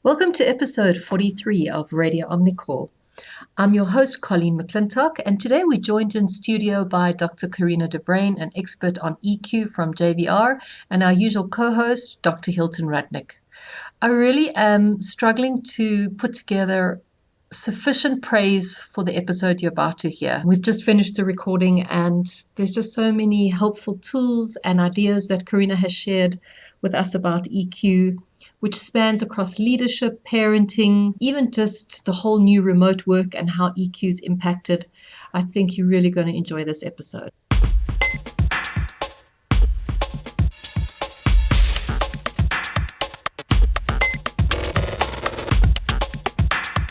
Welcome to episode 43 of Radio Omnicore. I'm your host, Colleen McClintock, and today we're joined in studio by Dr. Karina De Bruin, an expert on EQ from JVR, and our usual co-host, Dr. Hilton Radnick. I really am struggling to put together sufficient praise for the episode you're about to hear. We've just finished the recording and there's just so many helpful tools and ideas that Karina has shared with us about EQ, which spans across leadership, parenting, even just the whole new remote work and how EQ's impacted. I think you're really going to enjoy this episode.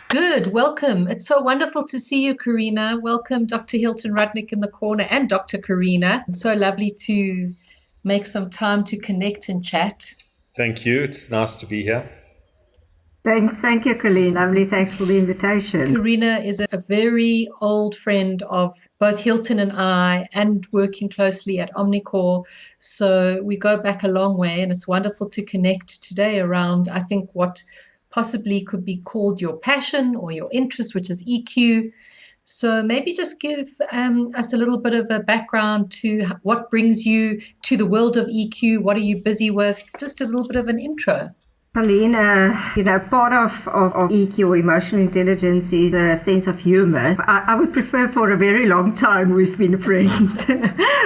Good, welcome. It's so wonderful to see you, Karina. Welcome, Dr. Hilton Radnick in the corner and Dr. Karina. It's so lovely to make some time to connect and chat. Thank you. It's nice to be here. Thank you, Colleen. Lovely. Thanks for the invitation. Karina is a very old friend of both Hilton and I, and working closely at Omnicore. So we go back a long way, and it's wonderful to connect today around, I think, what possibly could be called your passion or your interest, which is EQ. So maybe just give us a little bit of a background to what brings you to the world of EQ. What are you busy with? Just a little bit of an intro. Colleen, part of EQ or emotional intelligence is a sense of humor. I would prefer for a very long time we've been friends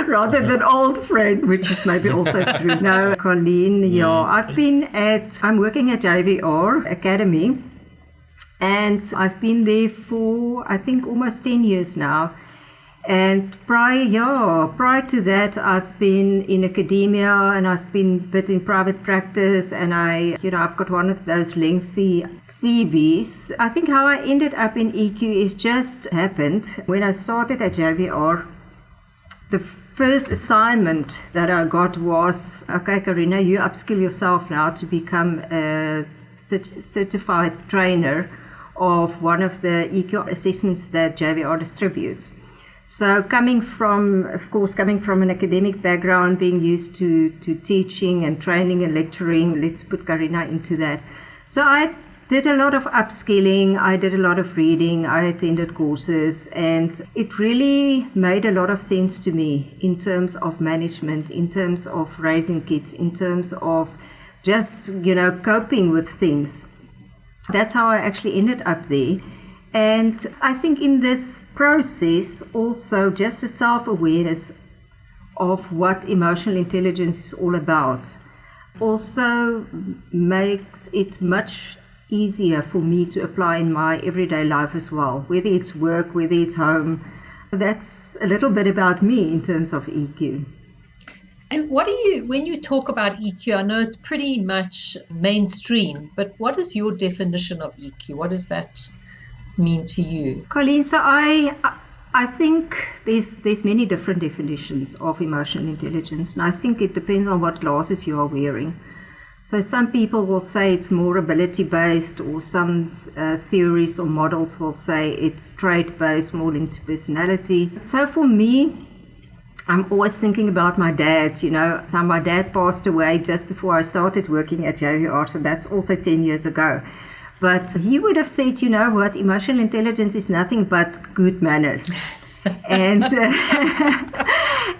rather than old friends, which is maybe also true. No, Colleen, I'm working at JVR Academy, and I've been there for, I think, almost 10 years now. And prior to that, I've been in academia and I've been a bit in private practice, and I've got one of those lengthy CVs. I think how I ended up in EQ is just happened. When I started at JVR, the first assignment that I got was, okay, Karina, you upskill yourself now to become a certified trainer of one of the EQ assessments that JVR distributes. So coming from an academic background, being used to teaching and training and lecturing, let's put Karina into that. So I did a lot of upskilling, I did a lot of reading, I attended courses, and it really made a lot of sense to me in terms of management, in terms of raising kids, in terms of just, coping with things. That's how I actually ended up there. And I think in this process, also just a self-awareness of what emotional intelligence is all about also makes it much easier for me to apply in my everyday life as well, whether it's work, whether it's home. That's a little bit about me in terms of EQ. And when you talk about EQ, I know it's pretty much mainstream, but what is your definition of EQ? What does that mean to you? Colleen, so I think there's many different definitions of emotional intelligence, and I think it depends on what glasses you are wearing. So some people will say it's more ability-based, or some theories or models will say it's trait-based, more linked to personality. So for me, I'm always thinking about my dad. Now my dad passed away just before I started working at JVR, so that's also 10 years ago. But he would have said, emotional intelligence is nothing but good manners. and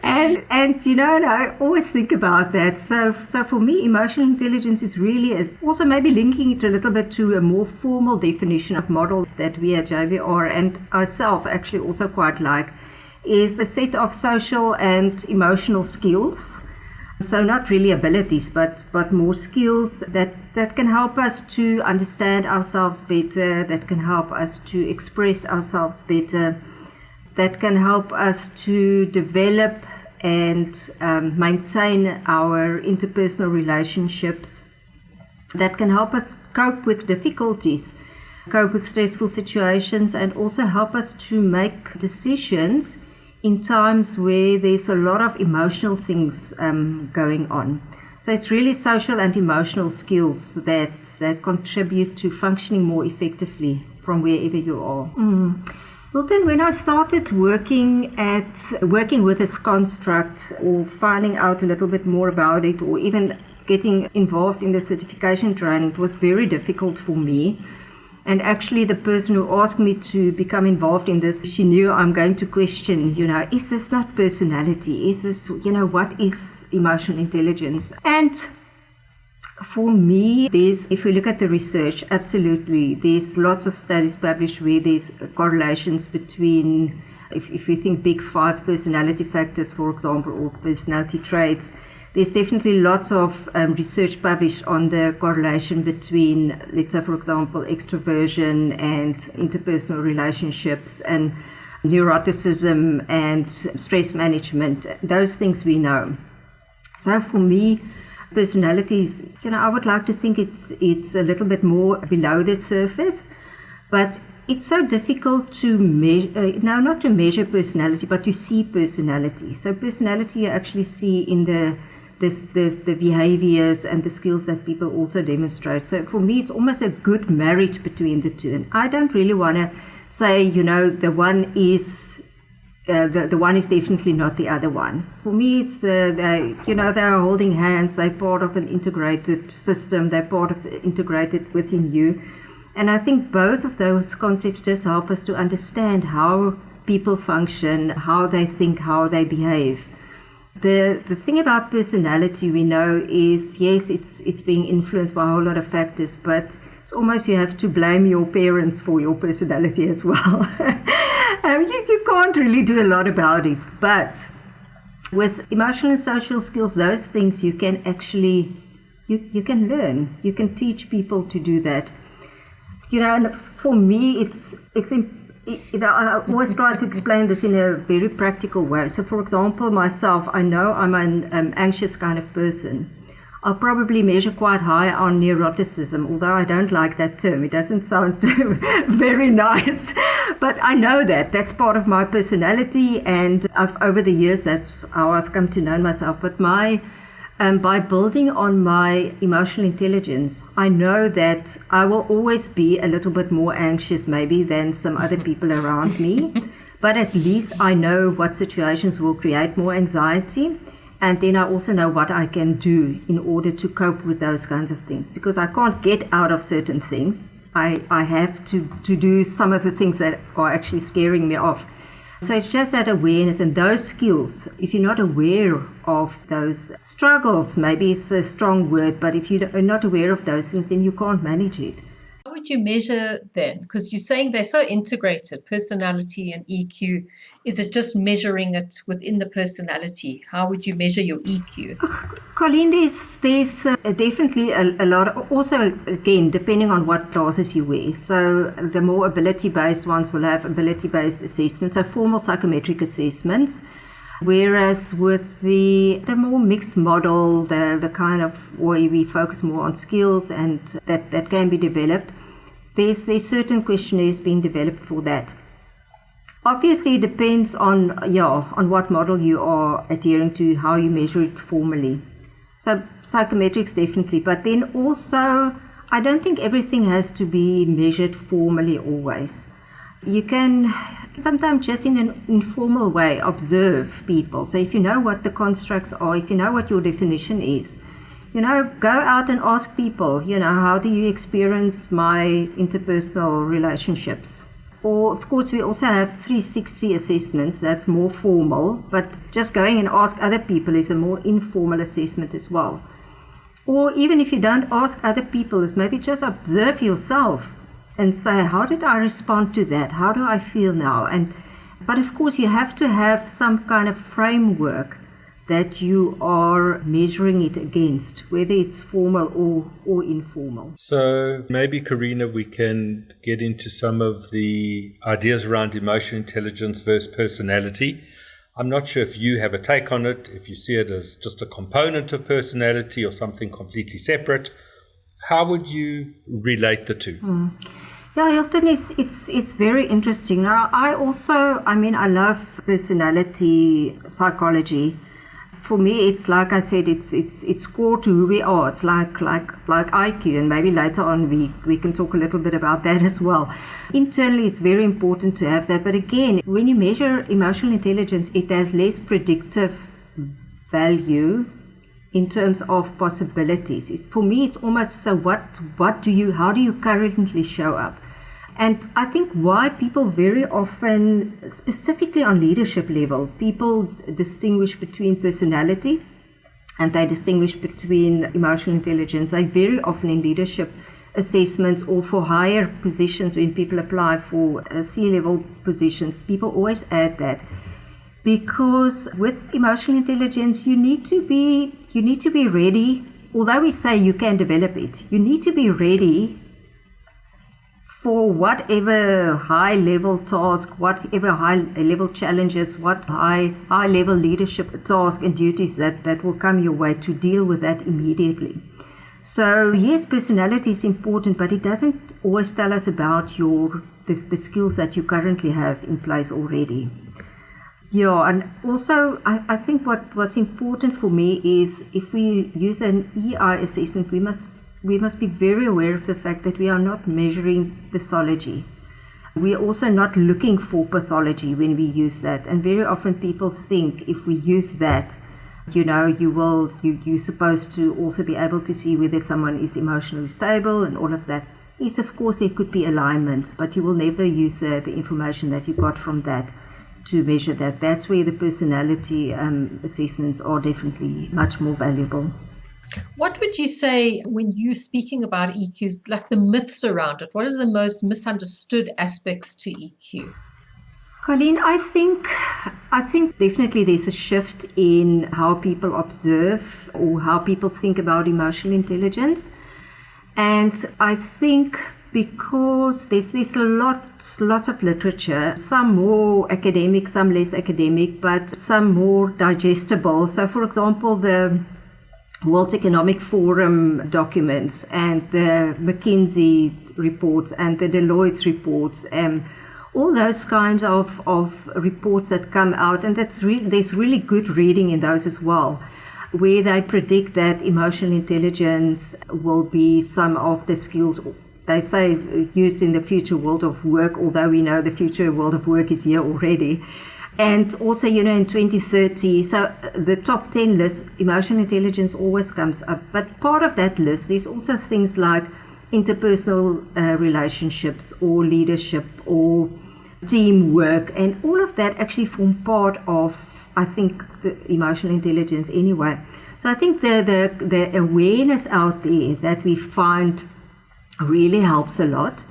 I always think about that. So for me, emotional intelligence is really also maybe linking it a little bit to a more formal definition of model that we at JVR and ourselves actually also quite like, is a set of social and emotional skills. So not really abilities, but more skills that can help us to understand ourselves better, that can help us to express ourselves better, that can help us to develop and maintain our interpersonal relationships, that can help us cope with difficulties, cope with stressful situations, and also help us to make decisions in times where there's a lot of emotional things going on. So it's really social and emotional skills that contribute to functioning more effectively from wherever you are. Well, then when I started working with this construct, or finding out a little bit more about it, or even getting involved in the certification training, it was very difficult for me. And actually the person who asked me to become involved in this, she knew I'm going to question, is this not personality? Is this, what is emotional intelligence? And for me, if we look at the research, absolutely, there's lots of studies published where there's correlations between, if we think big 5 personality factors, for example, or personality traits, there's definitely lots of research published on the correlation between, let's say, for example, extroversion and interpersonal relationships and neuroticism and stress management. Those things we know. So for me, personalities, I would like to think it's a little bit more below the surface, but it's so difficult to measure, not to measure personality, but to see personality. So personality you actually see in the behaviors and the skills that people also demonstrate. So for me, it's almost a good marriage between the two. And I don't really want to say, the one is definitely not the other one. For me, it's they're holding hands. They're part of an integrated system. They're part of integrated within you. And I think both of those concepts just help us to understand how people function, how they think, how they behave. The thing about personality we know is, yes, it's being influenced by a whole lot of factors, but it's almost you have to blame your parents for your personality as well. You can't really do a lot about it, but with emotional and social skills, those things you can actually, you can learn. You can teach people to do that. And for me, I always try to explain this in a very practical way. So, for example, myself, I know I'm an anxious kind of person. I'll probably measure quite high on neuroticism, although I don't like that term. It doesn't sound very nice. But I know that's part of my personality, and over the years, that's how I've come to know myself. But by building on my emotional intelligence, I know that I will always be a little bit more anxious maybe than some other people around me. But at least I know what situations will create more anxiety. And then I also know what I can do in order to cope with those kinds of things. Because I can't get out of certain things. I have to do some of the things that are actually scaring me off. So it's just that awareness and those skills. If you're not aware of those struggles, maybe it's a strong word, but if you're not aware of those things, then you can't manage it. How would you measure then? Because you're saying they're so integrated, personality and EQ. Is it just measuring it within the personality? How would you measure your EQ? Colleen, there's definitely a lot. Also, again, depending on what classes you wear. So the more ability-based ones will have ability-based assessments, so formal psychometric assessments. Whereas with the more mixed model, the kind of where we focus more on skills and that can be developed, there's certain questionnaires being developed for that. Obviously, it depends on what model you are adhering to, how you measure it formally. So psychometrics definitely, but then also I don't think everything has to be measured formally always. You can sometimes just in an informal way observe people. So if you know what the constructs are, if you know what your definition is, go out and ask people, how do you experience my interpersonal relationships? Or, of course, we also have 360 assessments. That's more formal, but just going and ask other people is a more informal assessment as well. Or even if you don't ask other people, is maybe just observe yourself and say, how did I respond to that? How do I feel now? But of course, you have to have some kind of framework that you are measuring it against, whether it's formal or informal. So maybe, Karina, we can get into some of the ideas around emotional intelligence versus personality. I'm not sure if you have a take on it, if you see it as just a component of personality or something completely separate. How would you relate the two? Yeah, Hilton, it's very interesting. Now, I love personality psychology. For me, it's like I said, it's core to who we are. It's like IQ, and maybe later on we can talk a little bit about that as well. Internally, it's very important to have that. But again, when you measure emotional intelligence, it has less predictive value in terms of possibilities. For me, it's almost so how do you currently show up? And I think why people very often, specifically on leadership level, people distinguish between personality and they distinguish between emotional intelligence. They very often in leadership assessments or for higher positions, when people apply for C-level positions, people always add that. Because with emotional intelligence, you need to be ready. Although we say you can develop it, you need to be ready for whatever high-level task, whatever high-level challenges, what high-level leadership task and duties that will come your way, to deal with that immediately. So yes, personality is important, but it doesn't always tell us about the skills that you currently have in place already. Yeah, and also I think what's important for me is if we use an EI assessment, we must be very aware of the fact that we are not measuring pathology. We are also not looking for pathology when we use that. And very often people think if we use that, you're supposed to also be able to see whether someone is emotionally stable and all of that. Yes, of course, there could be alignments, but you will never use the information that you got from that to measure that. That's where the personality assessments are definitely much more valuable. What would you say when you're speaking about EQs, like the myths around it? What is the most misunderstood aspects to EQ? Colleen, I think definitely there's a shift in how people observe or how people think about emotional intelligence. And I think because there's lots of literature, some more academic, some less academic, but some more digestible. So for example, the World Economic Forum documents and the McKinsey reports and the Deloitte's reports, all those kinds of reports that come out, and there's really good reading in those as well, where they predict that emotional intelligence will be some of the skills, they say, used in the future world of work, although we know the future world of work is here already. And also, in 2030, so the top 10 list, emotional intelligence always comes up. But part of that list, there's also things like interpersonal relationships or leadership or teamwork. And all of that actually form part of, I think, the emotional intelligence anyway. So I think the awareness out there that we find really helps a lot.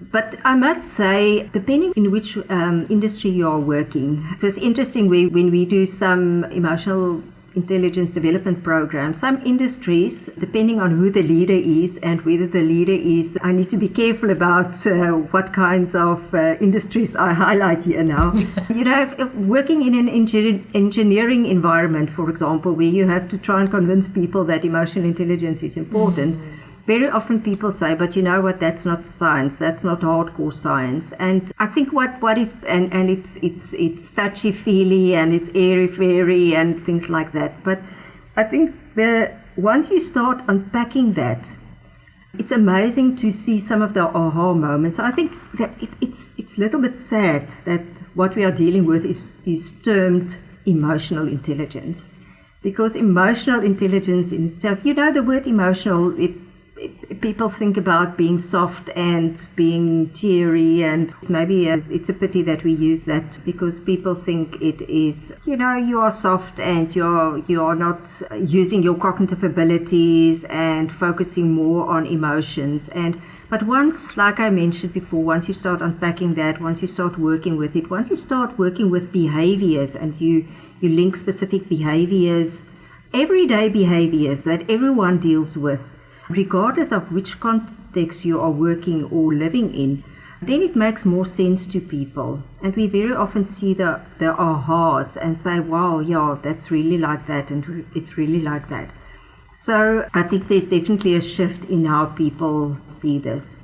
But I must say, depending in which industry you are working, it was interesting when we do some emotional intelligence development programs, some industries, depending on who the leader is and whether the leader is, I need to be careful about what kinds of industries I highlight here now. If working in an engineering environment, for example, where you have to try and convince people that emotional intelligence is important, very often people say, but you know what, that's not science, that's not hardcore science. And I think what is, and it's touchy-feely and it's airy-fairy and things like that. But I think once you start unpacking that, it's amazing to see some of the aha moments. So I think that it's a little bit sad that what we are dealing with is termed emotional intelligence. Because emotional intelligence in itself, the word emotional, people think about being soft and being teary, and maybe it's a pity that we use that because people think it is, you are soft and you are not using your cognitive abilities and focusing more on emotions. But once, like I mentioned before, once you start unpacking that, once you start working with it, once you start working with behaviors and you link specific behaviors, everyday behaviors that everyone deals with, regardless of which context you are working or living in, then it makes more sense to people. And we very often see the ahas and say, wow, yeah, that's really like that and it's really like that. So I think there's definitely a shift in how people see this.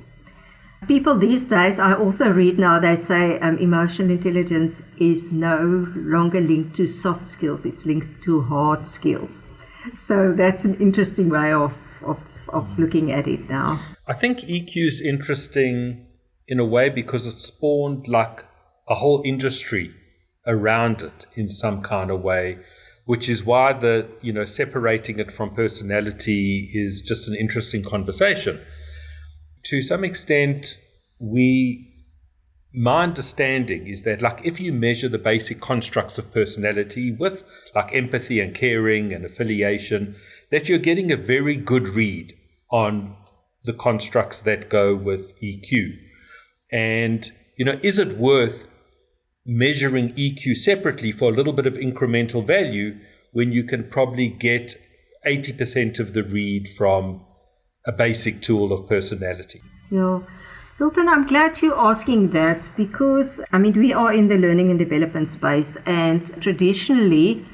People these days, I also read now, they say emotional intelligence is no longer linked to soft skills, it's linked to hard skills. So that's an interesting way of looking at it now. I think EQ is interesting in a way because it spawned like a whole industry around it in some kind of way. which is why separating it from personality is just an interesting conversation. To some extent, my understanding is that, like, if you measure the basic constructs of personality with, like, empathy and caring and affiliation, that you're getting a very good read on the constructs that go with EQ. And, is it worth measuring EQ separately for a little bit of incremental value when you can probably get 80% of the read from a basic tool of personality? Yeah. Hilton, I'm glad you're asking that because, we are in the learning and development space, and traditionally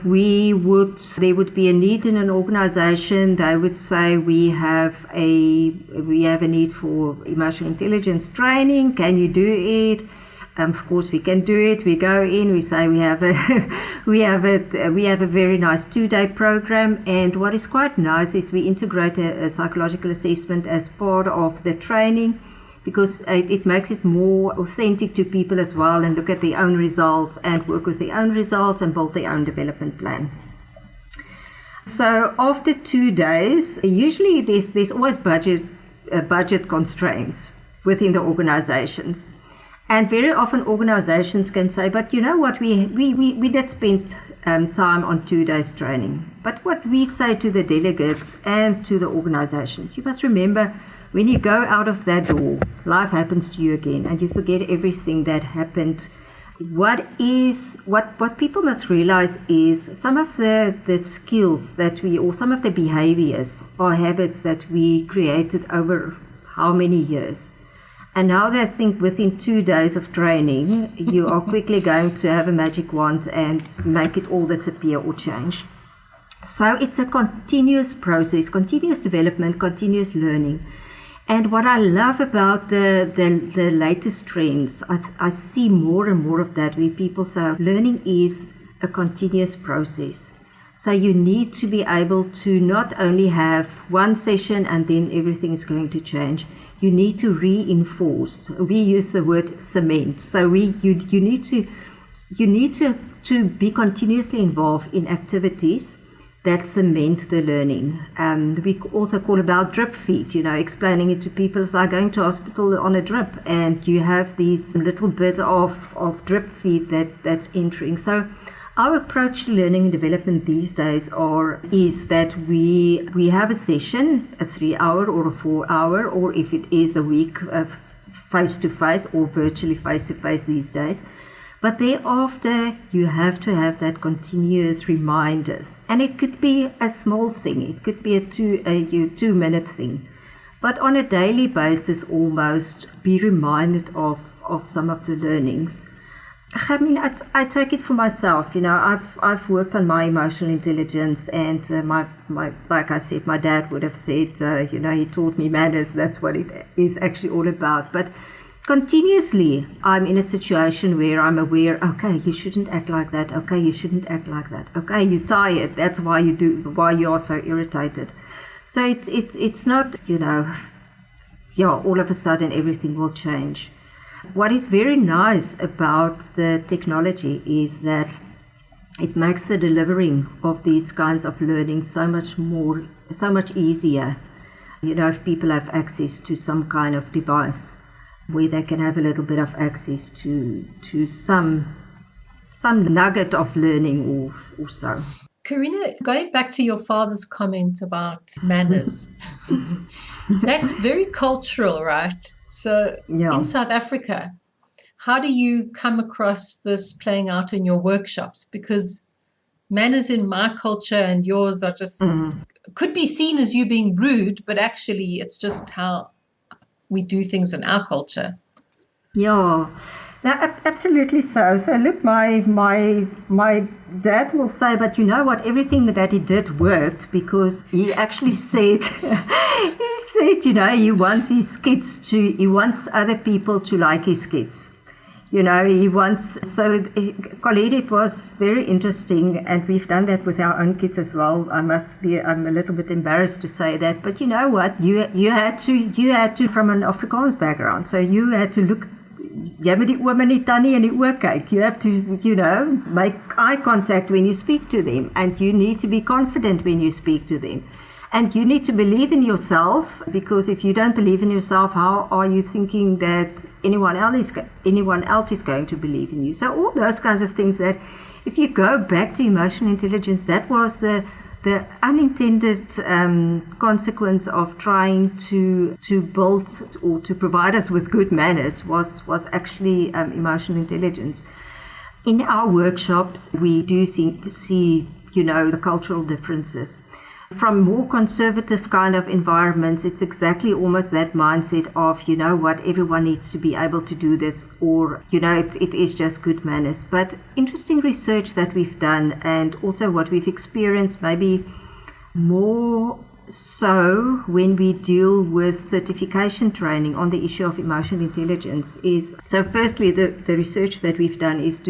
there would be a need in an organization. They would say we have a need for emotional intelligence training. Can you do it? Of course, we can do it. We go in. We say we have a very nice 2-day program. And what is quite nice is we integrate a psychological assessment as part of the training, because it makes it more authentic to people as well, and look at their own results and work with their own results and build their own development plan. So after 2 days, usually there's always budget constraints within the organizations. And very often organizations can say, but you know what, we did spend time on 2 days training. But what we say to the delegates and to the organizations, you must remember, when you go out of that door, life happens to you again, and you forget everything that happened. What people must realize is some of the skills or some of the behaviors or habits that we created over how many years. And now they think within 2 days of training, you are quickly going to have a magic wand and make it all disappear or change. So it's a continuous process, continuous development, continuous learning. And what I love about the latest trends, I see more and more of that, where people say learning is a continuous process. So you need to be able to not only have one session and then everything is going to change. You need to reinforce. We use the word cement. So you need to be continuously involved in activities that cement the learning. We also call about drip feed, explaining it to people. It's like going to hospital on a drip, and you have these little bits of drip feed that's entering. So our approach to learning and development these days is that we have a session, a 3-hour or a 4-hour, or if it is a week of face-to-face or virtually face-to-face these days. But thereafter, you have to have that continuous reminders. And it could be a small thing. It could be a 2-minute thing. But on a daily basis, almost be reminded of some of the learnings. I take it for myself. I've worked on my emotional intelligence, and my like I said, my dad would have said, he taught me manners. That's what it is actually all about. But continuously, I'm in a situation where I'm aware, okay, you shouldn't act like that. Okay, you shouldn't act like that. Okay, you're tired. That's why you are so irritated. So it's not, all of a sudden everything will change. What is very nice about the technology is that it makes the delivering of these kinds of learning so much easier. If people have access to some kind of device where they can have a little bit of access to some nugget of learning or so. Karina, going back to your father's comment about manners, that's very cultural, right? So in South Africa, how do you come across this playing out in your workshops? Because manners in my culture and yours are just, could be seen as you being rude, but actually it's just how we do things in our culture. Yeah, absolutely so. So look, my dad will say, but you know what, everything that he did worked, because he actually said, he wants his kids he wants other people to like his kids. Colleen, it was very interesting, and we've done that with our own kids as well. I'm a little bit embarrassed to say that, but you know what, you had to from an Afrikaans background, so you had to look jy moet die oom en die tannie in die oë kyk. You have to, make eye contact when you speak to them, and you need to be confident when you speak to them. And you need to believe in yourself, because if you don't believe in yourself, how are you thinking that anyone else is going to believe in you? So all those kinds of things that, if you go back to emotional intelligence, that was the unintended consequence of trying to build or to provide us with good manners was actually emotional intelligence. In our workshops, we do see the cultural differences. From more conservative kind of environments, it's exactly almost that mindset of, everyone needs to be able to do this, or, it is just good manners. But interesting research that we've done, and also what we've experienced, maybe more so when we deal with certification training on the issue of emotional intelligence, is, so firstly, the research that we've done is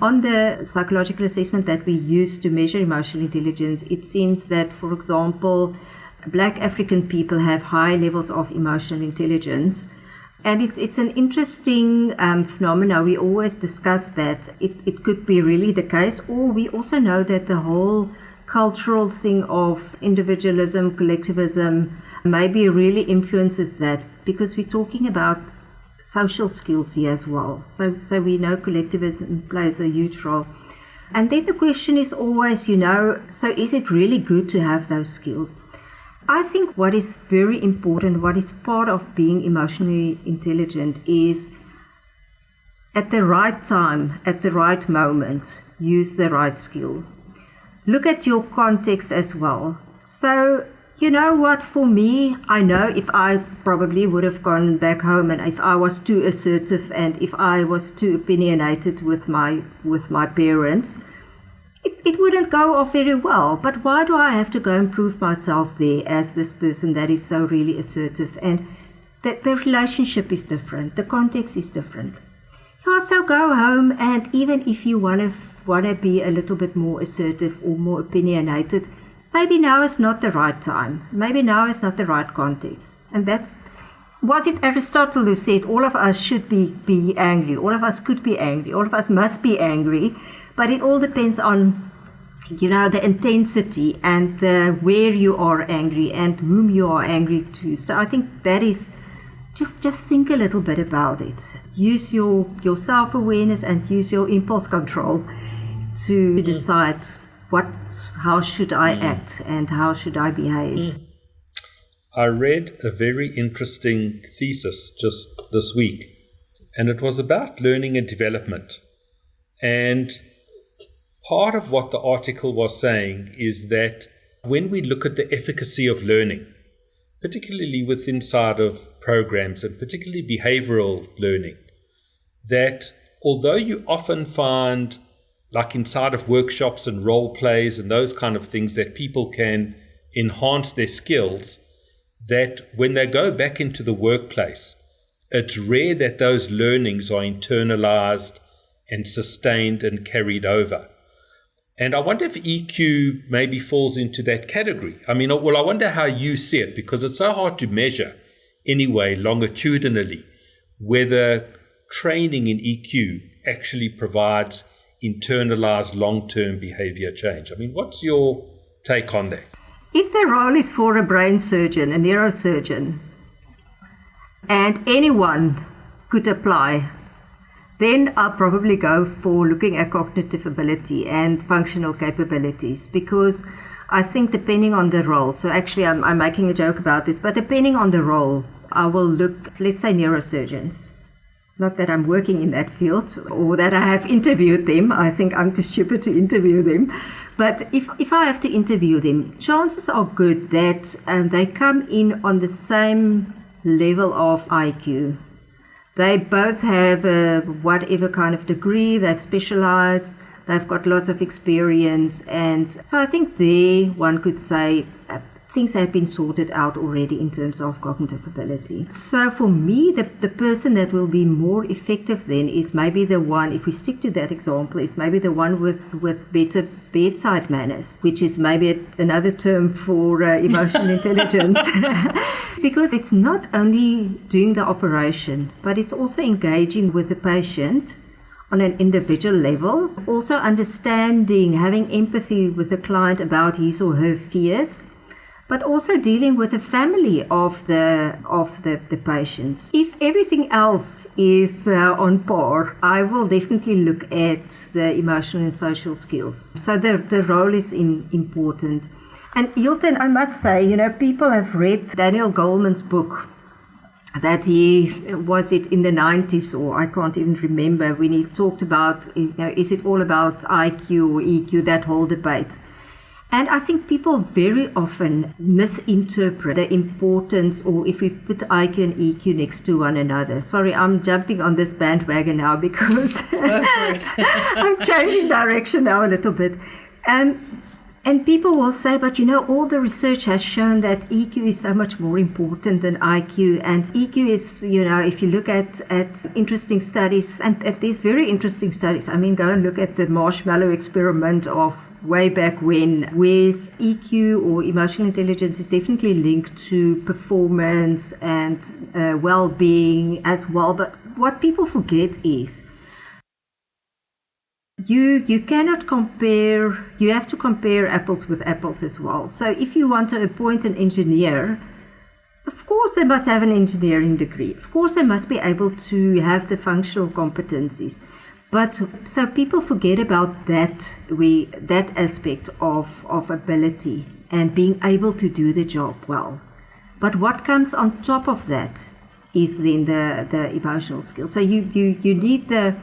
on the psychological assessment that we use to measure emotional intelligence, it seems that, for example, Black African people have high levels of emotional intelligence. And it's an interesting phenomenon. We always discuss that it could be really the case, or we also know that the whole cultural thing of individualism, collectivism, maybe really influences that, because we're talking about social skills here as well. So we know collectivism plays a huge role. And then the question is always, so is it really good to have those skills? I think what is very important, what is part of being emotionally intelligent, is at the right time, at the right moment, use the right skill. Look at your context as well. So, you know what, for me, I know if I probably would have gone back home, and if I was too assertive and if I was too opinionated with my parents, it wouldn't go off very well. But why do I have to go and prove myself there as this person that is so really assertive? And that the relationship is different, the context is different. So go home, and even if you want to be a little bit more assertive or more opinionated, maybe now is not the right time. Maybe now is not the right context. And was it Aristotle who said all of us should be angry, all of us could be angry, all of us must be angry, but it all depends on, the intensity and where you are angry and whom you are angry to. So I think that is, just think a little bit about it. Use your self-awareness and use your impulse control to decide how should I act and how should I behave. I read a very interesting thesis just this week, and it was about learning and development. And part of what the article was saying is that when we look at the efficacy of learning, particularly inside of programs and particularly behavioral learning, that although you often find, like inside of workshops and role plays and those kind of things, that people can enhance their skills, that when they go back into the workplace, it's rare that those learnings are internalized and sustained and carried over. And I wonder if EQ maybe falls into that category. I wonder how you see it, because it's so hard to measure anyway, longitudinally, whether training in EQ actually provides internalized long-term behavior change. What's your take on that? If the role is for a brain surgeon, a neurosurgeon, and anyone could apply, then I'll probably go for looking at cognitive ability and functional capabilities, because I think depending on the role, so actually I'm making a joke about this, but depending on the role, I will look, let's say neurosurgeons. Not that I'm working in that field or that I have interviewed them. I think I'm too stupid to interview them. But if I have to interview them, chances are good that they come in on the same level of IQ. They both have whatever kind of degree, they've specialized, they've got lots of experience. And so I think there one could say things have been sorted out already in terms of cognitive ability. So for me, the person that will be more effective then is maybe the one, if we stick to that example, is maybe the one with better bedside manners, which is maybe another term for emotional intelligence. Because it's not only doing the operation, but it's also engaging with the patient on an individual level, also understanding, having empathy with the client about his or her fears, but also dealing with the family of the patients. If everything else is on par, I will definitely look at the emotional and social skills. So the role is important. And Hilton, I must say, people have read Daniel Goleman's book that was it in the 90s, or I can't even remember, when he talked about, is it all about IQ or EQ, that whole debate. And I think people very often misinterpret the importance, or if we put IQ and EQ next to one another. Sorry, I'm jumping on this bandwagon now because I'm changing direction now a little bit. And people will say, but all the research has shown that EQ is so much more important than IQ. And EQ is, if you look at interesting studies, and at these very interesting studies, I mean, go and look at the marshmallow experiment of way back when, where EQ or emotional intelligence is definitely linked to performance and well-being as well. But what people forget is you cannot compare, you have to compare apples with apples as well. So if you want to appoint an engineer, of course they must have an engineering degree. Of course they must be able to have the functional competencies. But so people forget about that aspect of ability and being able to do the job well. But what comes on top of that is then the emotional skills. So you need the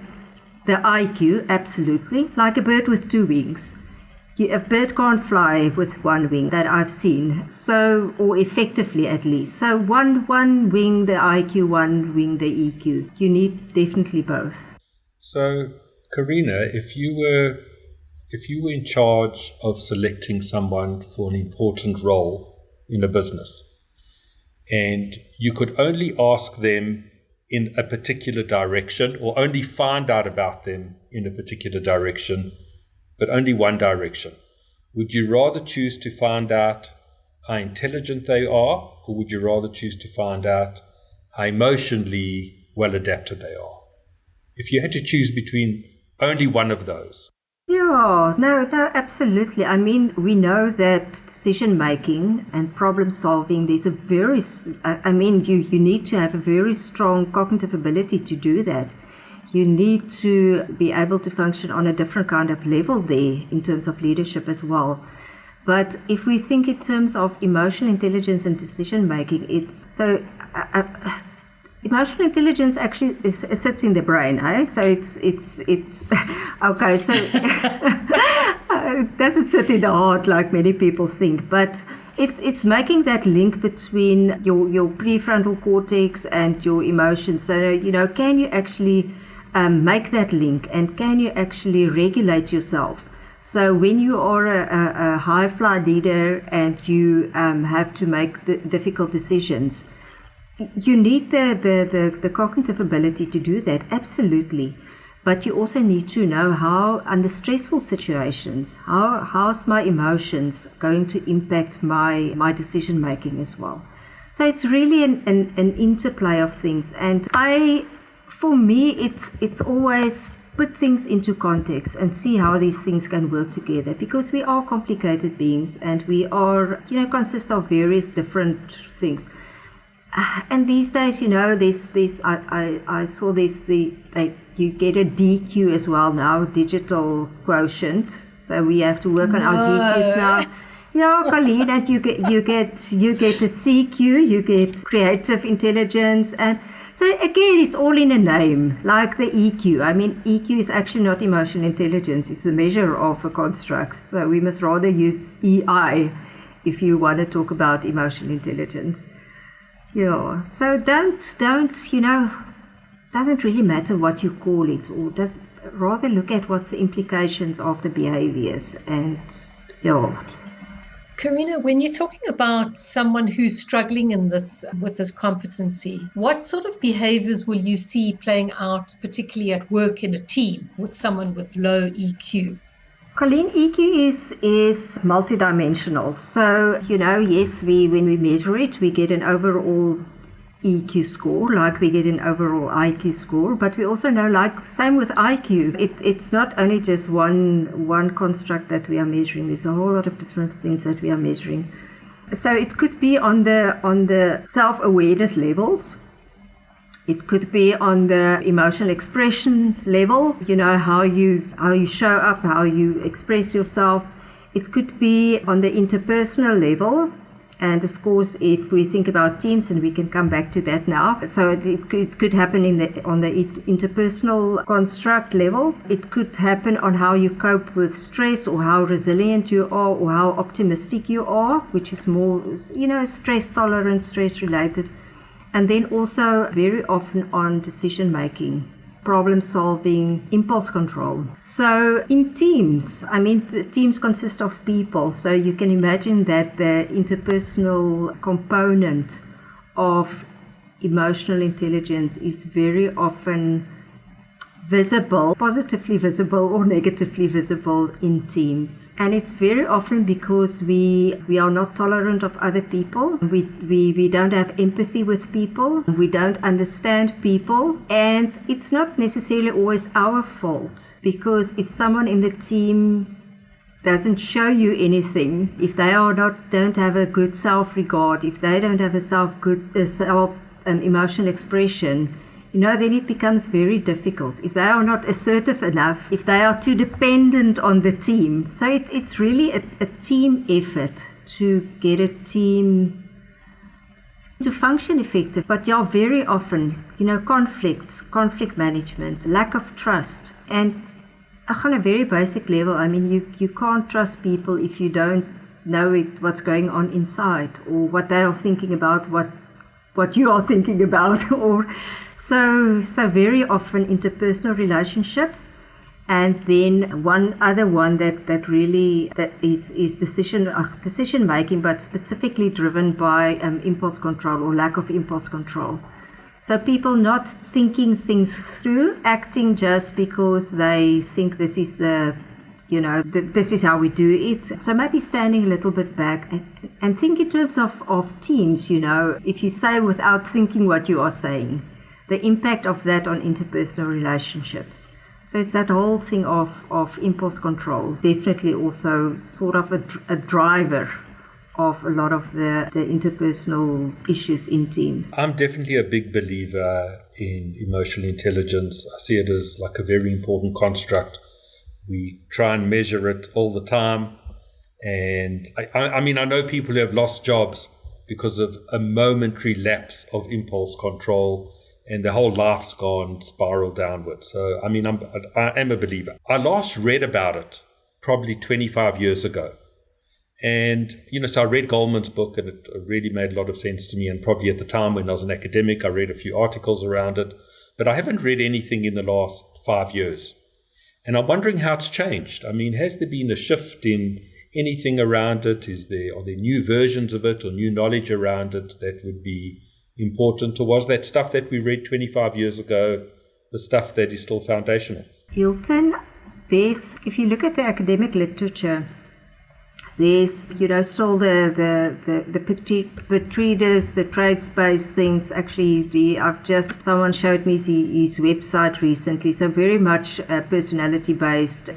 IQ, absolutely, like a bird with two wings. A bird can't fly with one wing that I've seen, so, or effectively at least. So one wing the IQ, one wing the EQ. You need definitely both. So, Karina, if you were in charge of selecting someone for an important role in a business, and you could only ask them in a particular direction, or only find out about them in a particular direction, but only one direction, would you rather choose to find out how intelligent they are, or would you rather choose to find out how emotionally well adapted they are? If you had to choose between only one of those. Yeah, no, absolutely. I mean, we know that decision making and problem solving, there's you need to have a very strong cognitive ability to do that. You need to be able to function on a different kind of level there in terms of leadership as well. But if we think in terms of emotional intelligence and decision making, it's so. Emotional intelligence actually sits in the brain, eh? So it's okay. So it doesn't sit in the heart like many people think, but it's making that link between your prefrontal cortex and your emotions. So can you actually make that link, and can you actually regulate yourself? So when you are a high fly leader and you have to make the difficult decisions, you need the cognitive ability to do that, absolutely. But you also need to know how, under stressful situations, how's my emotions going to impact my decision making as well. So it's really an interplay of things. And for me, it's always put things into context and see how these things can work together, because we are complicated beings and we are, consist of various different things. And these days, I saw this, you get a DQ as well now, digital quotient. So we have to work on our DQs now. Yeah, Colleen, and you get a CQ, you get creative intelligence, and so again, it's all in a name, like the EQ. I mean, EQ is actually not emotional intelligence; it's the measure of a construct. So we must rather use EI if you want to talk about emotional intelligence. Yeah, so don't, doesn't really matter what you call it, or rather look at what's the implications of the behaviors, and Karina, when you're talking about someone who's struggling in this with this competency, what sort of behaviors will you see playing out, particularly at work in a team with someone with low EQ? Colleen, EQ is multidimensional. So, yes, when we measure it, we get an overall EQ score, like we get an overall IQ score, but we also know, like same with IQ, it's not only just one construct that we are measuring. There's a whole lot of different things that we are measuring. So it could be on the self-awareness levels. It could be on the emotional expression level, how you show up, how you express yourself. It could be on the interpersonal level. And of course, if we think about teams, and we can come back to that now, so it could happen on the interpersonal construct level. It could happen on how you cope with stress, or how resilient you are, or how optimistic you are, which is more, stress tolerant, stress related. And then also very often on decision making, problem solving, impulse control. So in teams, the teams consist of people. So you can imagine that the interpersonal component of emotional intelligence is very often visible, positively visible or negatively visible in teams. And it's very often because we are not tolerant of other people. We don't have empathy with people. We don't understand people. And it's not necessarily always our fault, because if someone in the team doesn't show you anything, if they don't have a good self-regard, if they don't have a emotional expression, then it becomes very difficult. If they are not assertive enough, if they are too dependent on the team. So it's really a team effort to get a team to function effective. But very often, conflicts, conflict management, lack of trust. And on a very basic level, you can't trust people if you don't know what's going on inside, or what they are thinking about, what you are thinking about, or so very often interpersonal relationships. And then one other one that really is decision making, but specifically driven by impulse control or lack of impulse control. So people not thinking things through, acting just because they think this is this is how we do it. So maybe standing a little bit back and think in terms of teams. If you say without thinking what you are saying, the impact of that on interpersonal relationships. So it's that whole thing of impulse control, definitely also sort of a driver of a lot of the interpersonal issues in teams. I'm definitely a big believer in emotional intelligence. I see it as like a very important construct. We try and measure it all the time. And I know people who have lost jobs because of a momentary lapse of impulse control, and their whole life's gone spiral downwards. So, I am a believer. I last read about it probably 25 years ago. And, so I read Goleman's book, and it really made a lot of sense to me. And probably at the time when I was an academic, I read a few articles around it. But I haven't read anything in the last 5 years. And I'm wondering how it's changed. Has there been a shift in anything around it? Are there new versions of it or new knowledge around it that would be important? Or was that stuff that we read 25 years ago the stuff that is still foundational? Hilton, if you look at the academic literature, there's still the treatise, the trades-based things. Actually, someone showed me his website recently, so very much personality-based.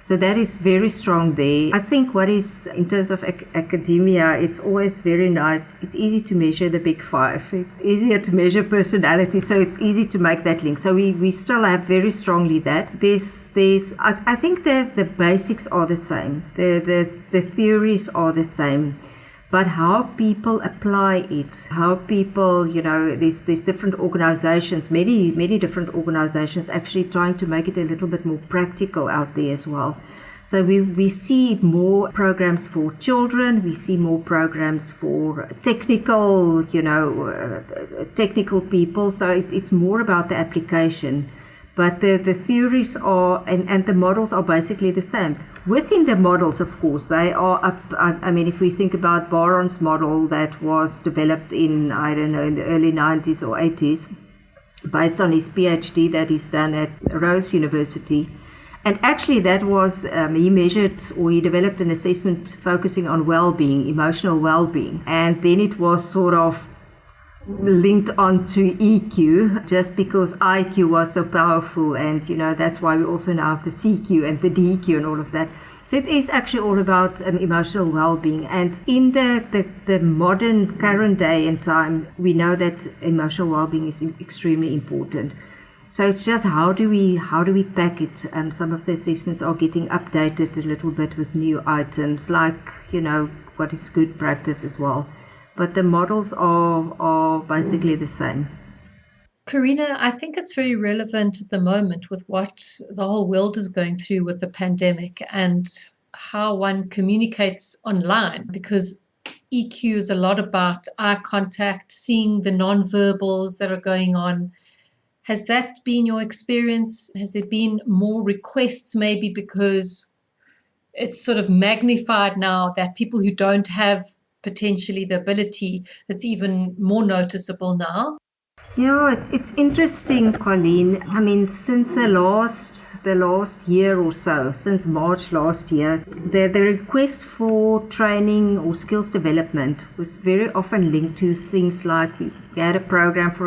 So that is very strong there. I think what is, in terms of academia, it's always very nice. It's easy to measure the big five. It's easier to measure personality, so it's easy to make that link. So we still have very strongly that. I think the basics are the same. The theories are the same. But how people apply it, how people, there's different organizations, many different organizations actually trying to make it a little bit more practical out there as well. So we see more programs for children, we see more programs for technical people. So it's more about the application. But the theories are, and the models are basically the same. within the models, of course, they are up. I mean, if we think about Baron's model that was developed in, I don't know, in the early 90s or 80s, based on his PhD that he's done at Rose University. And actually that was, he measured, or he developed an assessment focusing on well-being, emotional well-being. And then it was sort of linked on to EQ, just because IQ was so powerful. And, you know, that's why we also now have the CQ and the DQ and all of that. So it is actually all about emotional well-being. And in the modern current day and time, we know that emotional well-being is extremely important. So it's just how do we pack it? Some of the assessments are getting updated a little bit with new items, like, you know, what is good practice as well. But the models are basically the same. Karina, I think it's very relevant at the moment with what the whole world is going through with the pandemic and how one communicates online, because EQ is a lot about eye contact, seeing the nonverbals that are going on. Has that been your experience? Has there been more requests maybe because it's sort of magnified now that people who don't have potentially the ability, it's even more noticeable now? Yeah, it's interesting, Colleen. I mean, since the last year or so, since March last year, the request for training or skills development was very often linked to things like we had a program, for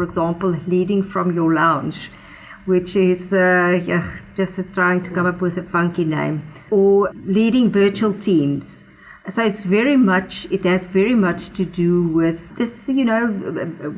example, leading from your lounge, which is just trying to come up with a funky name, or leading virtual teams. So it has very much to do with this, you know,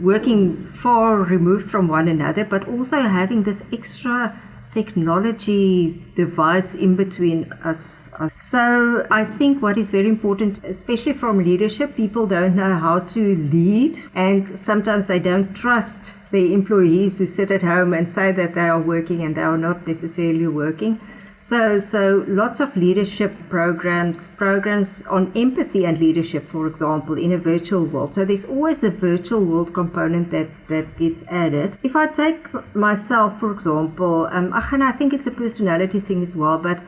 working far removed from one another, but also having this extra technology device in between us. So I think what is very important, especially from leadership, people don't know how to lead, and sometimes they don't trust the employees who sit at home and say that they are working and they are not necessarily working. So lots of leadership programs on empathy and leadership, for example, in a virtual world. So there's always a virtual world component that gets added. If I take myself, for example, and I think it's a personality thing as well, but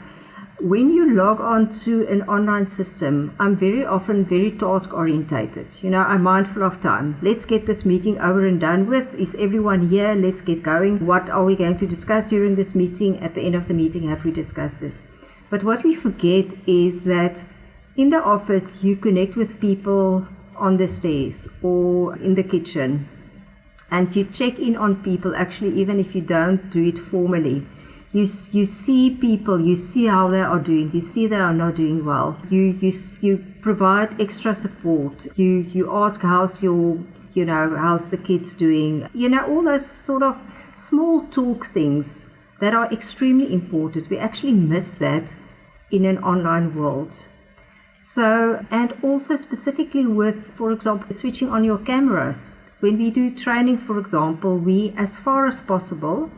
when you log on to an online system, I'm very often very task orientated. You know, I'm mindful of time. Let's get this meeting over and done with. Is everyone here? Let's get going. What are we going to discuss during this meeting? At the end of the meeting, have we discussed this? But what we forget is that in the office, you connect with people on the stairs or in the kitchen, and you check in on people, actually, even if you don't do it formally. You see people, you see how they are doing, you see they are not doing well. You provide extra support. You ask how's the kids doing. You know, all those sort of small talk things that are extremely important. We actually miss that in an online world. So, and also specifically with, for example, switching on your cameras. When we do training, for example, we, as far as possible,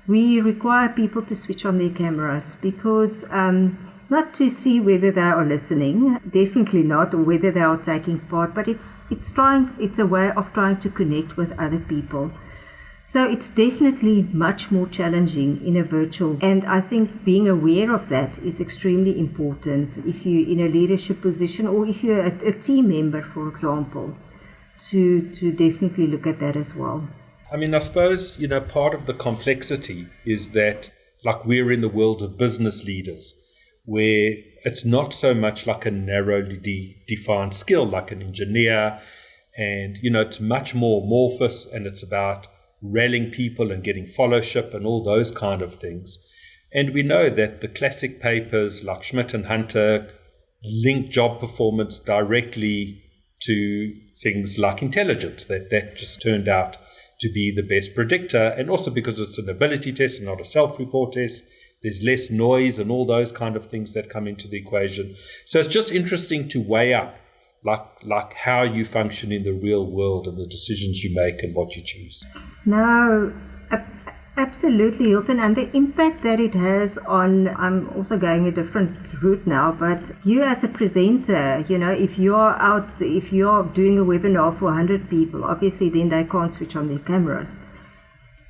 we require people to switch on their cameras, because not to see whether they are listening, definitely not, or whether they are taking part, but it's a way of trying to connect with other people. So it's definitely much more challenging in a virtual, and I think being aware of that is extremely important if you're in a leadership position, or if you're a team member, for example, to definitely look at that as well. I mean, I suppose, you know, part of the complexity is that, like, we're in the world of business leaders, where it's not so much like a narrowly defined skill, like an engineer, and, you know, it's much more amorphous, and it's about rallying people and getting fellowship and all those kind of things. And we know that the classic papers like Schmidt and Hunter link job performance directly to things like intelligence. That just turned out to be the best predictor, and also because it's an ability test and not a self-report test, there's less noise and all those kind of things that come into the equation. So it's just interesting to weigh up like how you function in the real world and the decisions you make and what you choose. No, absolutely, Hilton, and the impact that it has on, I'm also going a different route now, but you as a presenter, you know, if you're doing a webinar for 100 people, obviously then they can't switch on their cameras.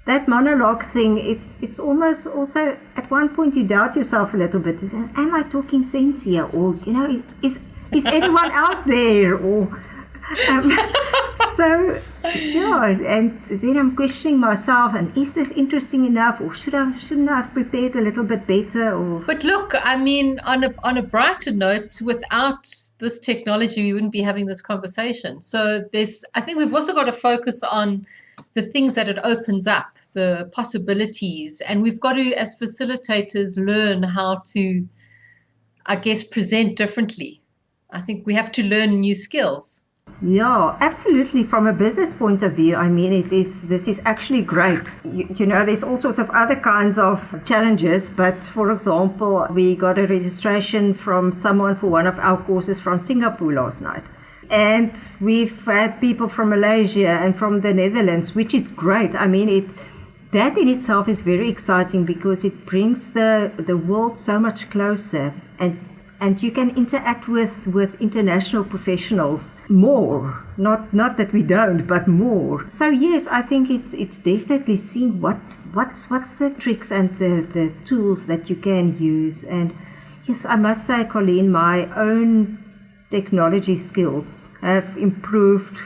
that monologue thing, it's almost also, at one point you doubt yourself a little bit. Am I talking sense here? Or, is anyone out there? Or so, yeah, and then I'm questioning myself, and is this interesting enough, or shouldn't I have prepared a little bit better? Or But look, I mean, on a brighter note, without this technology, we wouldn't be having this conversation. So I think we've also got to focus on the things that it opens up, the possibilities, and we've got to, as facilitators, learn how to, I guess, present differently. I think we have to learn new skills. yeah, absolutely. From a business point of view, I mean, this is actually great. There's all sorts of other kinds of challenges, but for example, we got a registration from someone for one of our courses from Singapore last night. And we've had people from Malaysia and from the Netherlands, which is great. I mean, that in itself is very exciting because it brings the world so much closer, and you can interact with international professionals more. Not that we don't, but more. So yes, I think it's definitely seeing what's the tricks and the tools that you can use. And yes, I must say, Colleen, my own technology skills have improved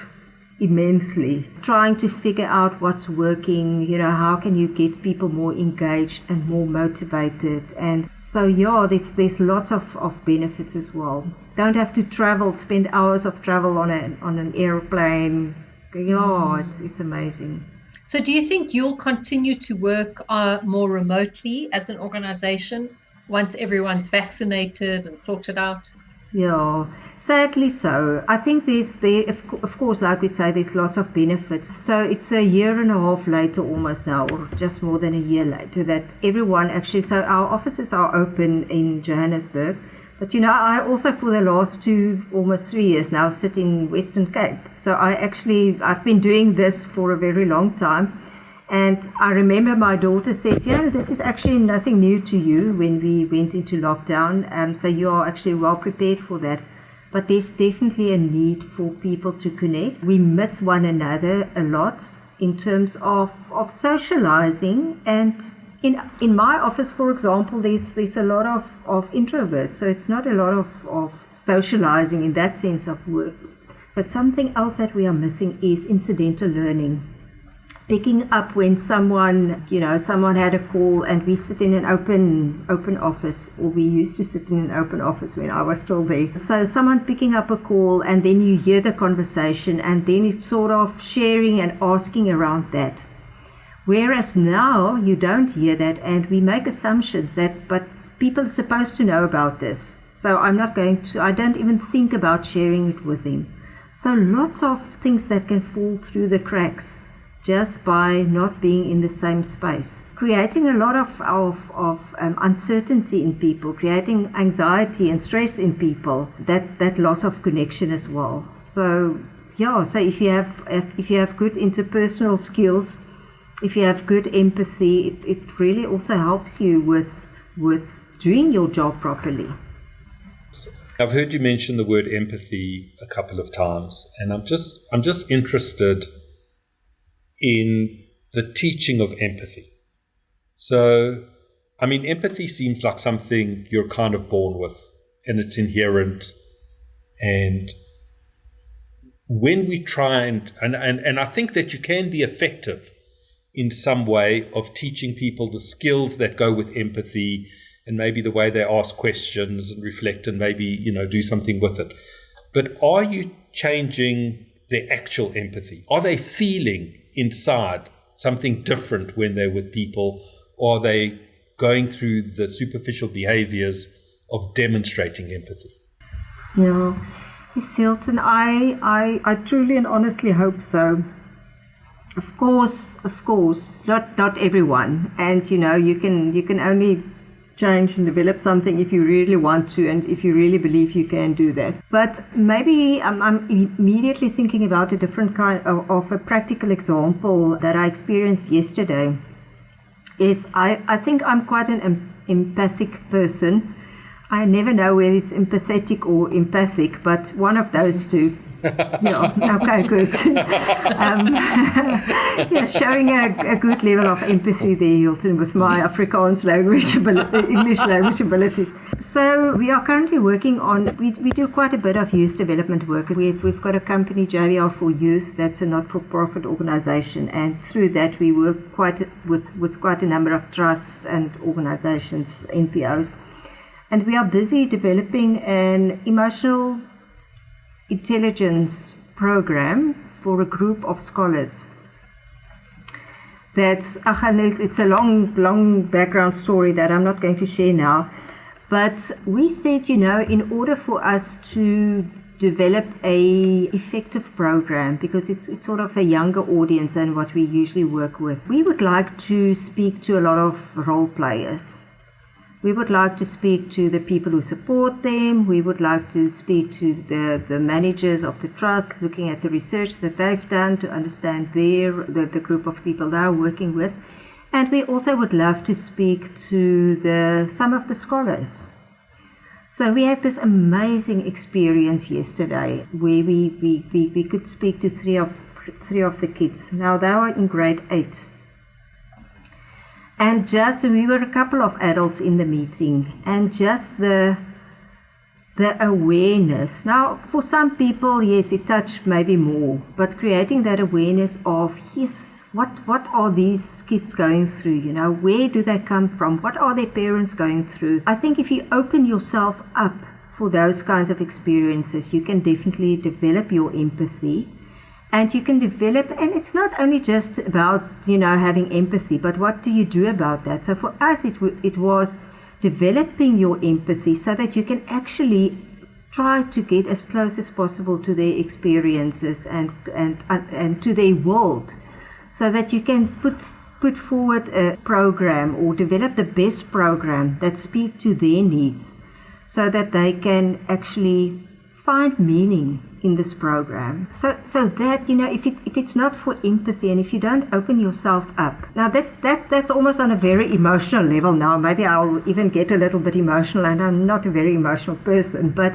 immensely. Trying to figure out what's working, how can you get people more engaged and more motivated. And so, yeah, there's lots of benefits as well. Don't have to travel, spend hours of travel on an airplane. Yeah, it's amazing. So do you think you'll continue to work more remotely as an organization once everyone's vaccinated and sorted out? Yeah, sadly so. I think of course, like we say, there's lots of benefits. So it's a year and a half later almost now, or just more than a year later, that everyone actually, so our offices are open in Johannesburg. But I also for the last almost 3 years now sit in Western Cape. So I've been doing this for a very long time. And I remember my daughter said, this is actually nothing new to you when we went into lockdown. So you are actually well prepared for that. But there's definitely a need for people to connect. We miss one another a lot in terms of socializing. And in my office, for example, there's a lot of introverts. So it's not a lot of socializing in that sense of work. But something else that we are missing is incidental learning. Picking up when someone had a call, and we sit in an open office, or we used to sit in an open office when I was still there. So someone picking up a call, and then you hear the conversation, and then it's sort of sharing and asking around that. Whereas now you don't hear that, and we make assumptions but people are supposed to know about this. So I don't even think about sharing it with them. So lots of things that can fall through the cracks just by not being in the same space, creating a lot of uncertainty in people, creating anxiety and stress in people, that loss of connection as well. So so if you have good interpersonal skills, if you have good empathy, it really also helps you with doing your job properly. I've heard you mention the word empathy a couple of times, and I'm just interested in the teaching of empathy. So, I mean, empathy seems like something you're kind of born with, and it's inherent. And when we try and I think that you can be effective in some way of teaching people the skills that go with empathy, and maybe the way they ask questions and reflect and maybe, do something with it. But are you changing their actual empathy? Are they feeling inside something different when they're with people, or are they going through the superficial behaviors of demonstrating empathy? Yeah, Miss Hilton, I truly and honestly hope so. Of course, not everyone, and you can only change and develop something if you really want to, and if you really believe you can do that. But maybe I'm immediately thinking about a different kind of a practical example that I experienced yesterday. Is I think I'm quite an empathic person. I never know whether it's empathetic or empathic, but one of those two. Yeah, okay, good. Yeah, showing a good level of empathy there, Hilton, with my Afrikaans language, English language abilities. So we are currently working on, we do quite a bit of youth development work. We've got a company, JVR for Youth, that's a not-for-profit organization, and through that we work with quite a number of trusts and organizations, NPOs. And we are busy developing an emotional intelligence program for a group of scholars. It's a long background story that I'm not going to share now. But we said, in order for us to develop a effective program, because it's sort of a younger audience than what we usually work with, we would like to speak to a lot of role players. We would like to speak to the people who support them. We would like to speak to the managers of the trust, looking at the research that they've done to understand the group of people they are working with. And we also would love to speak to some of the scholars. So we had this amazing experience yesterday where we could speak to three of the kids. Now they were in grade 8. And we were a couple of adults in the meeting, and just the awareness. Now, for some people, yes, it touched maybe more, but creating that awareness of, yes, what are these kids going through? Where do they come from? What are their parents going through? I think if you open yourself up for those kinds of experiences, you can definitely develop your empathy. And you can develop, and it's not only just about, having empathy, but what do you do about that? So for us, it was developing your empathy so that you can actually try to get as close as possible to their experiences and to their world, so that you can put forward a program or develop the best program that speaks to their needs, so that they can actually find meaning in this program. So that, if it's not for empathy, and if you don't open yourself up. Now that's almost on a very emotional level now. Maybe I'll even get a little bit emotional, and I'm not a very emotional person, but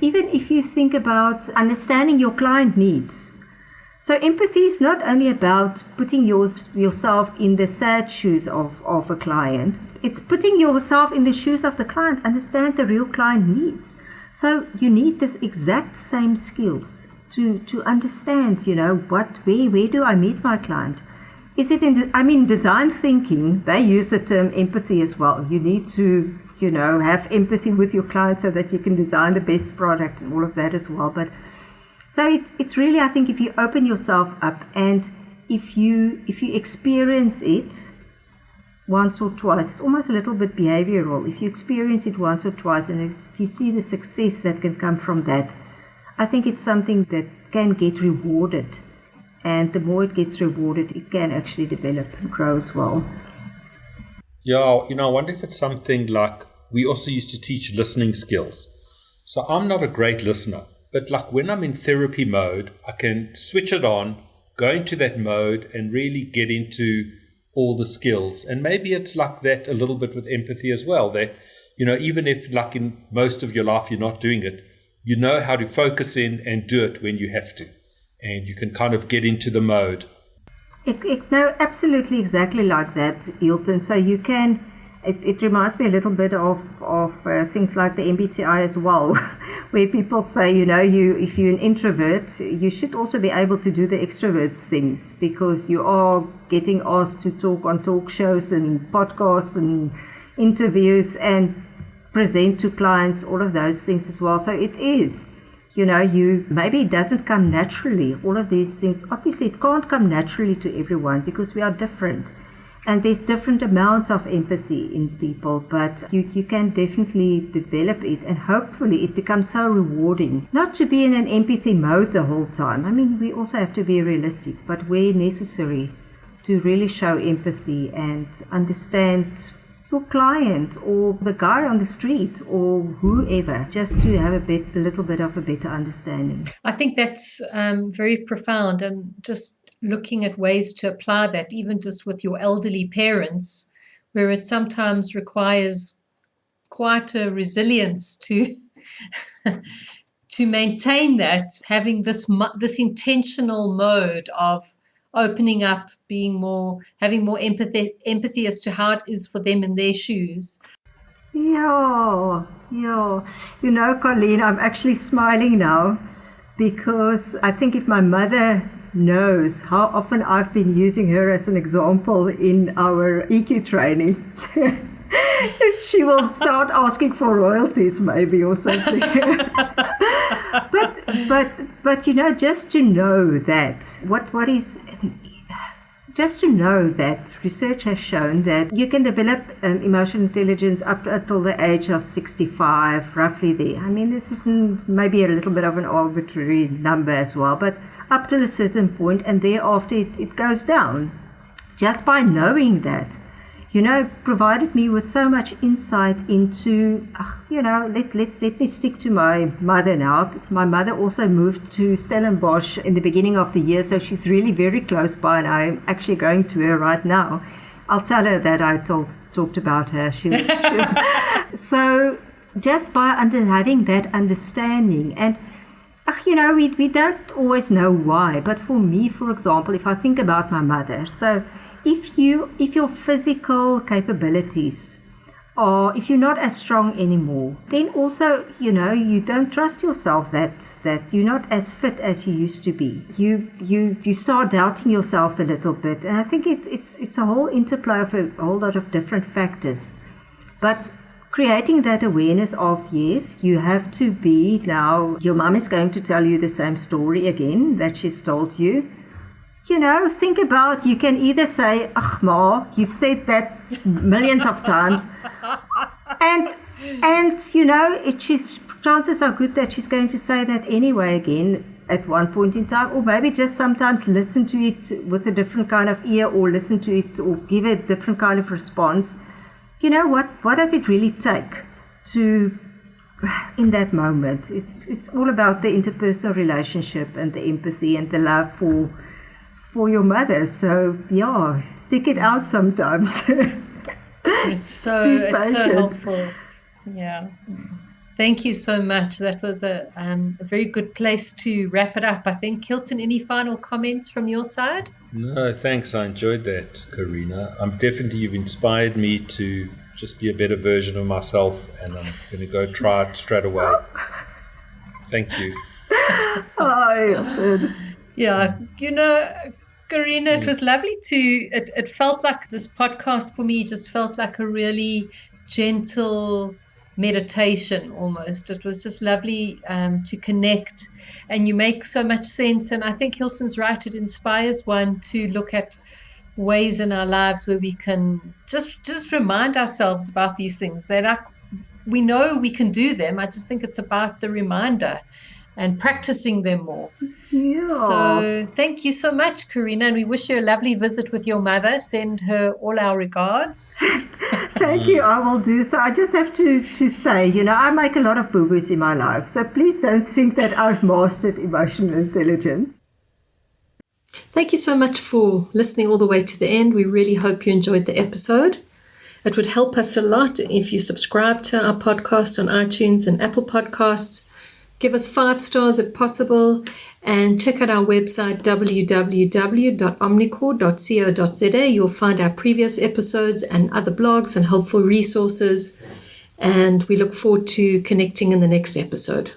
even if you think about understanding your client needs. So empathy is not only about putting yourself in the sad shoes of a client. It's putting yourself in the shoes of the client, understand the real client needs. So you need this exact same skills to understand, where do I meet my client? Is it design thinking, they use the term empathy as well. You need to, have empathy with your client so that you can design the best product and all of that as well. But so it's really, I think, if you open yourself up and if you experience it once or twice, it's almost a little bit behavioral. If you experience it once or twice, and if you see the success that can come from that, I think it's something that can get rewarded. And the more it gets rewarded, it can actually develop and grow as well. Yeah, I wonder if it's something like, we also used to teach listening skills. So I'm not a great listener, but like when I'm in therapy mode, I can switch it on, go into that mode and really get into all the skills. And maybe it's like that a little bit with empathy as well, that, even if like in most of your life you're not doing it, you know how to focus in and do it when you have to. And you can kind of get into the mode. No, absolutely exactly like that, Hilton. So you can, it reminds me a little bit of things like the MBTI as well, where people say, if you're an introvert, you should also be able to do the extrovert things, because you are getting asked to talk on talk shows and podcasts and interviews and present to clients, all of those things as well. So it is, maybe it doesn't come naturally. All of these things, obviously it can't come naturally to everyone because we are different. And there's different amounts of empathy in people, but you can definitely develop it, and hopefully it becomes so rewarding. Not to be in an empathy mode the whole time. We also have to be realistic, but where necessary, to really show empathy and understand your client or the guy on the street or whoever, just to have a little bit of a better understanding. I think that's very profound, and just looking at ways to apply that, even just with your elderly parents, where it sometimes requires quite a resilience to to maintain that, having this intentional mode of opening up, having more empathy as to how it is for them in their shoes. Yeah. Colleen, I'm actually smiling now because I think if my mother knows how often I've been using her as an example in our EQ training, she will start asking for royalties maybe or something. but just to know that just to know that research has shown that you can develop emotional intelligence up until the age of 65, roughly there. I mean, this is maybe a little bit of an arbitrary number as well, but up to a certain point, and thereafter it goes down. Just by knowing that, provided me with so much insight into, let me stick to my mother now. My mother also moved to Stellenbosch in the beginning of the year, so she's really very close by, and I'm actually going to her right now. I'll tell her that I talked about her. So just by having that understanding, and we don't always know why, but for me, for example, if I think about my mother, so if your physical capabilities are, if you're not as strong anymore, then also, you don't trust yourself that you're not as fit as you used to be. You start doubting yourself a little bit. And I think it's a whole interplay of a whole lot of different factors. But creating that awareness of, yes, you have to be now, your mom is going to tell you the same story again that she's told you. Think about, you can either say, Ma, you've said that millions of times. And chances are good that she's going to say that anyway again at one point in time, or maybe just sometimes listen to it with a different kind of ear, or listen to it or give a different kind of response. What does it really take to, in that moment? It's all about the interpersonal relationship and the empathy and the love for your mother. So yeah, stick it out sometimes. It's so helpful. Yeah. Thank you so much. That was a very good place to wrap it up, I think. Hilton, any final comments from your side? No, thanks. I enjoyed that, Karina. You've inspired me to just be a better version of myself, and I'm going to go try it straight away. Thank you. Yeah, Karina, it was lovely it felt like this podcast for me just felt like a really gentle meditation almost. It was just lovely to connect, and you make so much sense. And I think Hilton's right, it inspires one to look at ways in our lives where we can just remind ourselves about these things that we know we can do them. I just think it's about the reminder and practicing them more. Yeah. So thank you so much, Karina, and we wish you a lovely visit with your mother. Send her all our regards. Thank you, I will do so. I just have to say, I make a lot of boo-boos in my life, so please don't think that I've mastered emotional intelligence. Thank you so much for listening all the way to the end. We really hope you enjoyed the episode. It would help us a lot if you subscribe to our podcast on iTunes and Apple Podcasts. Give us 5 stars if possible, and check out our website www.omnicore.co.za. You'll find our previous episodes and other blogs and helpful resources, and we look forward to connecting in the next episode.